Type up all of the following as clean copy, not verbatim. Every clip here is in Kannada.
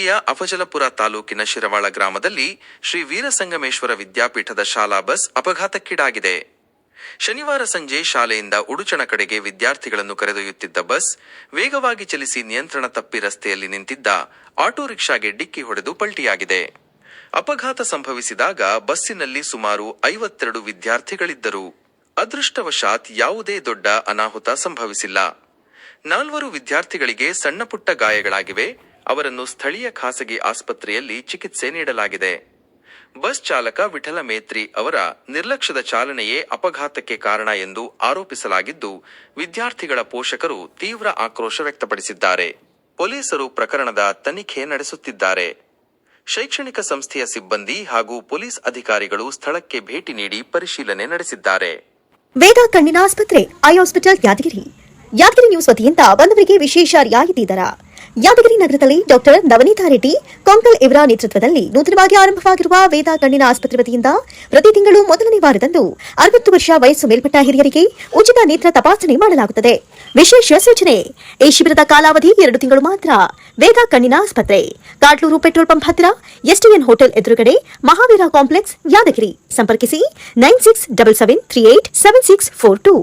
ಜಿಲ್ಲೆಯ ಅಫಜಲಪುರ ತಾಲೂಕಿನ ಶಿರವಾಳ ಗ್ರಾಮದಲ್ಲಿ ಶ್ರೀ ವೀರಸಂಗಮೇಶ್ವರ ವಿದ್ಯಾಪೀಠದ ಶಾಲಾ ಬಸ್ ಅಪಘಾತಕ್ಕೀಡಾಗಿದೆ. ಶನಿವಾರ ಸಂಜೆ ಶಾಲೆಯಿಂದ ಉಡುಚಣ ಕಡೆಗೆ ವಿದ್ಯಾರ್ಥಿಗಳನ್ನು ಕರೆದೊಯ್ಯುತ್ತಿದ್ದ ಬಸ್ ವೇಗವಾಗಿ ಚಲಿಸಿ ನಿಯಂತ್ರಣ ತಪ್ಪಿ ರಸ್ತೆಯಲ್ಲಿ ನಿಂತಿದ್ದ ಆಟೋ ರಿಕ್ಷಾಗೆ ಡಿಕ್ಕಿ ಹೊಡೆದು ಪಲ್ಟಿಯಾಗಿದೆ. ಅಪಘಾತ ಸಂಭವಿಸಿದಾಗ ಬಸ್ಸಿನಲ್ಲಿ ಸುಮಾರು 52 ವಿದ್ಯಾರ್ಥಿಗಳಿದ್ದರು. ಅದೃಷ್ಟವಶಾತ್ ಯಾವುದೇ ದೊಡ್ಡ ಅನಾಹುತ ಸಂಭವಿಸಿಲ್ಲ. 4 ವಿದ್ಯಾರ್ಥಿಗಳಿಗೆ ಸಣ್ಣಪುಟ್ಟ ಗಾಯಗಳಾಗಿವೆ. ಅವರನ್ನು ಸ್ಥಳೀಯ ಖಾಸಗಿ ಆಸ್ಪತ್ರೆಯಲ್ಲಿ ಚಿಕಿತ್ಸೆ ನೀಡಲಾಗಿದೆ. ಬಸ್ ಚಾಲಕ ವಿಠಲ ಮೇತ್ರಿ ಅವರ ನಿರ್ಲಕ್ಷ್ಯದ ಚಾಲನೆಯೇ ಅಪಘಾತಕ್ಕೆ ಕಾರಣ ಎಂದು ಆರೋಪಿಸಲಾಗಿದ್ದು, ವಿದ್ಯಾರ್ಥಿಗಳ ಪೋಷಕರು ತೀವ್ರ ಆಕ್ರೋಶ ವ್ಯಕ್ತಪಡಿಸಿದ್ದಾರೆ. ಪೊಲೀಸರು ಪ್ರಕರಣದ ತನಿಖೆ ನಡೆಸುತ್ತಿದ್ದಾರೆ. ಶೈಕ್ಷಣಿಕ ಸಂಸ್ಥೆಯ ಸಿಬ್ಬಂದಿ ಹಾಗೂ ಪೊಲೀಸ್ ಅಧಿಕಾರಿಗಳು ಸ್ಥಳಕ್ಕೆ ಭೇಟಿ ನೀಡಿ ಪರಿಶೀಲನೆ ನಡೆಸಿದ್ದಾರೆ. ವೇದ ಕಣ್ಣಿನ ಆಸ್ಪತ್ರೆ ಐ ಹಾಸ್ಪಿಟಲ್ ಯಾದಗಿರಿ ನ್ಯೂಸ್ ವತಿಯಿಂದ ಬಂದವರಿಗೆ ವಿಶೇಷ ರಿಯಾಯಿತಿ ದರ. ಯಾದಗಿರಿ ನಗರದಲ್ಲಿ ಡಾಕ್ಟರ್ ನವನೀತಾ ರೆಡ್ಡಿ ಕೊಂಕಲ್ ಇವರ ನೇತೃತ್ವದಲ್ಲಿ ನೂತನವಾಗಿ ಆರಂಭವಾಗಿರುವ ವೇದ ಕಣ್ಣಿನ ಆಸ್ಪತ್ರೆ ವತಿಯಿಂದ ಪ್ರತಿ ತಿಂಗಳು ಮೊದಲನೇ ವಾರದಂದು 60 ವರ್ಷ ವಯಸ್ಸು ಮೇಲ್ಪಟ್ಟ ಹಿರಿಯರಿಗೆ ಉಚಿತ ನೇತ್ರ ತಪಾಸಣೆ ಮಾಡಲಾಗುತ್ತದೆ. ವಿಶೇಷ ಸೂಚನೆ, ಈ ಶಿಬಿರದ ಕಾಲಾವಧಿ 2 ತಿಂಗಳು ಮಾತ್ರ. ವೇದ ಕಣ್ಣಿನ ಆಸ್ಪತ್ರೆ, ಕಾಟ್ಲೂರು ಪೆಟ್ರೋಲ್ ಪಂಪ್ ಹತ್ತಿರ, ಎಸ್ಟಿಎನ್ ಹೋಟೆಲ್ ಎದುರುಗಡೆ, ಮಹಾವೀರ ಕಾಂಪ್ಲೆಕ್ಸ್, ಯಾದಗಿರಿ. ಸಂಪರ್ಕಿಸಿ 9677387642.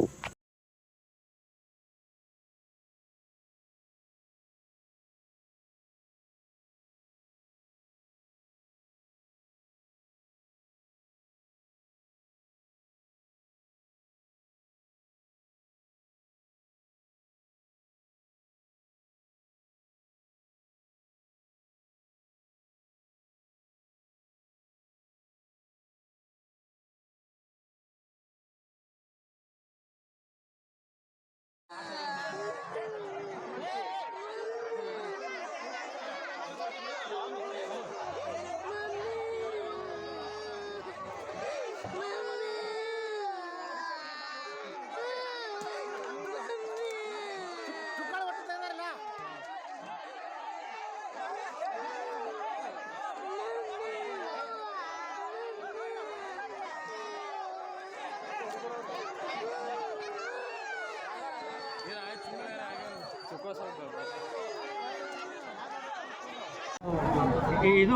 ಇದು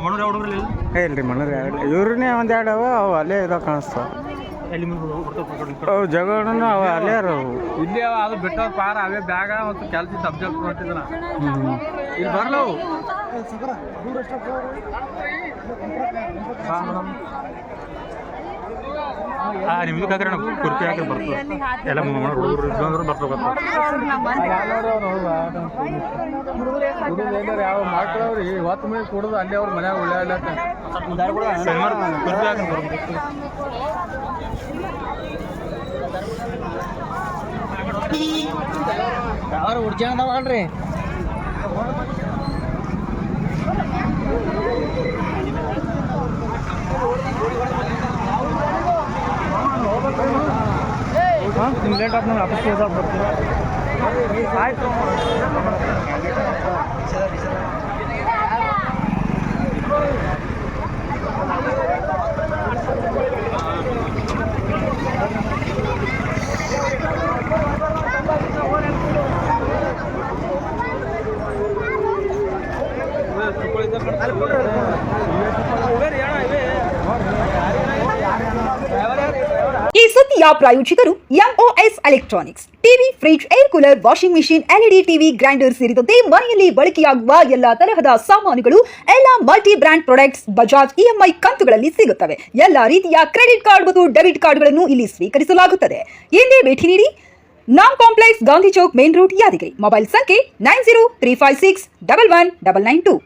ಮಣ್ಣೂರು ಹುಡುಗರಲ್ಲಿ ಇಲ್ರಿ ಮಣ್ಣೂರು ಇವ್ರನ್ನೇ ಒಂದೆರಡು ಅವು ಅಲ್ಲೇ ಇದಾವೆ ಕಾಣಿಸ್ತಾವ. ಅವು ಜಗಳನ್ನ ಅವ ಅಲ್ಲೇ ಅವು ಇಲ್ಲಿ ಅದು ಬಿಟ್ಟ ಪಾರ ಅವೇ ಬ್ಯಾಗ ಮತ್ತು ಕೆಲಸ ಸಬ್ಜೆಕ್ಟ್ ಕೊಟ್ಟಿದ್ದಾನ ಇಲ್ಲಿ ಬರ್ಲವು ನಿಮ್ದು ಹಾಕ್ರೆ ನಾವು ಕುರ್ಪಿ ಹಾಕಿ ಬರ್ತದೆ ಎಲ್ಲ ಹುಡುಗರು ಬರ್ತಾರೆ. ಯಾವ ಮಾಡ್ಕೊಳವ್ರಿ ಹೊತ್ತು ಮನೆ ಕೊಡೋದು ಅಲ್ಲಿ ಅವ್ರ ಮನ್ಯಾಗ ಒಳ್ಳೆ ಕುರ್ಪಿ ಹಾಕಿ ಬರ್ಬೇಕು. ಯಾರು ಹುಡ್ಜಾಣದವಲ್ರಿ ನಿಮ್ಗೆ ಲೇಟ್ ಆದ ಆಫೀಸ್ಗೆ ಹೋದಾಗ ಬರ್ತೀರಾ? ಆಯ್ತು. ಈ ಸುದ್ದಿಯ ಪ್ರಾಯೋಜಕರು MOS electronics. TV, fridge, air cooler, washing machine, LED TV, grinder ಸೇರಿದಂತೆ ಮನೆಯಲ್ಲಿ ಬಳಕೆಯಾಗುವ ಎಲ್ಲಾ ತರಹದ ಸಾಮಾನುಗಳು, ಎಲ್ಲ multi brand products Bajaj EMI ಕಂತುಗಳಲ್ಲಿ ಸಿಗುತ್ತವೆ. ಎಲ್ಲಾ ರೀತಿಯ ಕ್ರೆಡಿಟ್ ಕಾರ್ಡ್ ಮತ್ತು ಡೆಬಿಟ್ ಕಾರ್ಡ್ಗಳನ್ನು ಇಲ್ಲಿ ಸ್ವೀಕರಿಸಲಾಗುತ್ತದೆ. ಎಂದೇ ಭೇಟಿ ನೀಡಿ. Naam complex, Gandhi Chowk, main road, Yadgiri. Mobile ಸಂಖ್ಯೆ 9035611992.